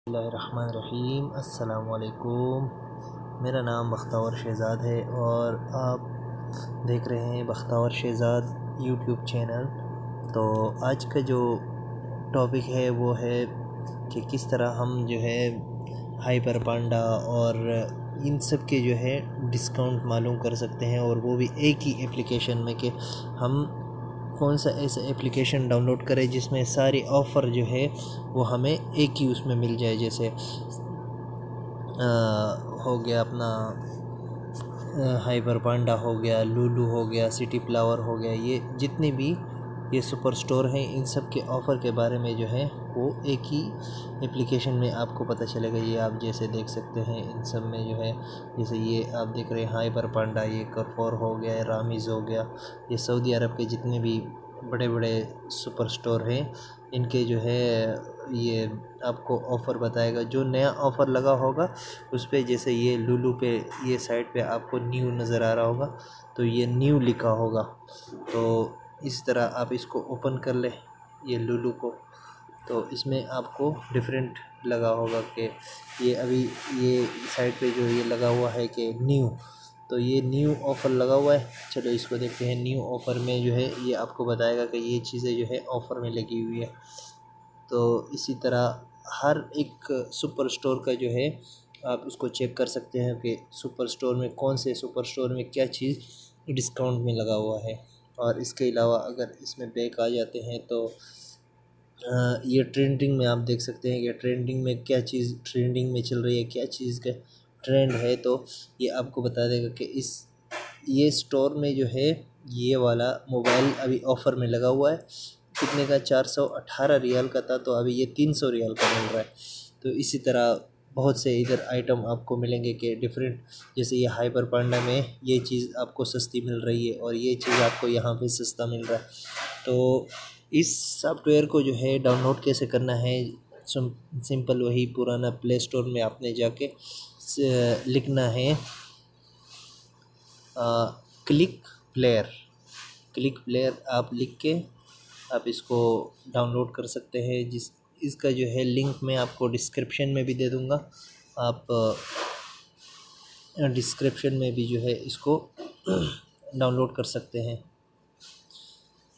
बिस्मिल्लाहिर्रहमानिर्रहीम। अस्सलामुअलैकुम। मेरा नाम बख्तावर शहज़ाद है और आप देख रहे हैं बख्तावर शहज़ाद यूट्यूब चैनल। तो आज का जो टॉपिक है वो है कि किस तरह हम जो है हाइपर पांडा और इन सब के जो है डिस्काउंट मालूम कर सकते हैं, और वो भी एक ही एप्लीकेशन में कि हम कौन सा ऐसा एप्लीकेशन डाउनलोड करें जिसमें सारी ऑफ़र जो है वो हमें एक ही उसमें मिल जाए। जैसे हो गया अपना हाइपर पांडा हो गया, लूलू हो गया, सिटी फ्लावर हो गया, ये जितने भी ये सुपर स्टोर हैं इन सब के ऑफ़र के बारे में जो है वो एक ही एप्लीकेशन में आपको पता चलेगा। ये आप जैसे देख सकते हैं इन सब में जो है, जैसे ये आप देख रहे हैं हाइपर पांडा, ये करफोर हो गया, रामीज़ हो गया, ये सऊदी अरब के जितने भी बड़े बड़े सुपर स्टोर हैं इनके जो है ये आपको ऑफ़र बताएगा। जो नया ऑफ़र लगा होगा उस पर, जैसे ये लूलू पे ये साइड पे आपको न्यू नज़र आ रहा होगा तो ये न्यू लिखा होगा। तो इस तरह आप इसको ओपन कर लें ये लूलू को, तो इसमें आपको डिफरेंट लगा होगा कि ये अभी ये साइड पे जो ये लगा हुआ है कि न्यू, तो ये न्यू ऑफ़र लगा हुआ है। चलो इसको देखते हैं। न्यू ऑफ़र में जो है ये आपको बताएगा कि ये चीज़ें जो है ऑफ़र में लगी हुई है। तो इसी तरह हर एक सुपर स्टोर का जो है आप उसको चेक कर सकते हैं कि सुपर स्टोर में कौन से सुपर स्टोर में क्या चीज़ डिस्काउंट में लगा हुआ है। और इसके अलावा अगर इसमें बैक आ जाते हैं तो ये ट्रेंडिंग में आप देख सकते हैं कि ट्रेंडिंग में क्या चीज़ ट्रेंडिंग में चल रही है, क्या चीज़ का ट्रेंड है। तो ये आपको बता देगा कि ये स्टोर में जो है ये वाला मोबाइल अभी ऑफ़र में लगा हुआ है। कितने का? 418 रियाल का था, तो अभी ये 300 रियाल का मिल रहा है। तो इसी तरह बहुत से इधर आइटम आपको मिलेंगे कि डिफरेंट, जैसे ये हाइपर पांडा में ये चीज़ आपको सस्ती मिल रही है और ये चीज़ आपको यहाँ पे सस्ता मिल रहा है। तो इस सॉफ्टवेयर को जो है डाउनलोड कैसे करना है, सिंपल वही पुराना प्ले स्टोर में आपने जाके लिखना है क्लिक प्लेयर आप लिख के आप इसको डाउनलोड कर सकते हैं। इसका जो है लिंक मैं आपको डिस्क्रिप्शन में भी दे दूँगा। आप डिस्क्रिप्शन में भी जो है इसको डाउनलोड कर सकते हैं।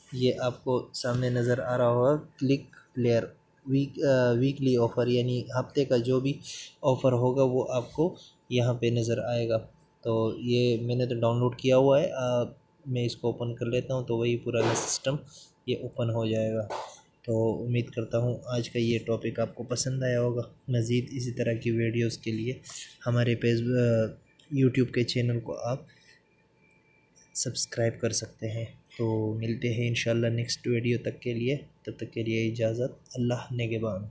ये आपको सामने नज़र आ रहा होगा क्लिक प्लेयर। वीकली ऑफ़र यानी हफ्ते का जो भी ऑफ़र होगा वो आपको यहाँ पे नज़र आएगा। तो ये मैंने तो डाउनलोड किया हुआ है। मैं इसको ओपन कर लेता हूँ तो वही पूरा सिस्टम ये ओपन हो जाएगा। तो उम्मीद करता हूँ आज का ये टॉपिक आपको पसंद आया होगा। मज़ीद इसी तरह की वीडियोस के लिए हमारे यूट्यूब के चैनल को आप सब्सक्राइब कर सकते हैं। तो मिलते हैं इंशाल्लाह नेक्स्ट वीडियो तक के लिए। तब तक के लिए इजाज़त। अल्लाह नेगेबान।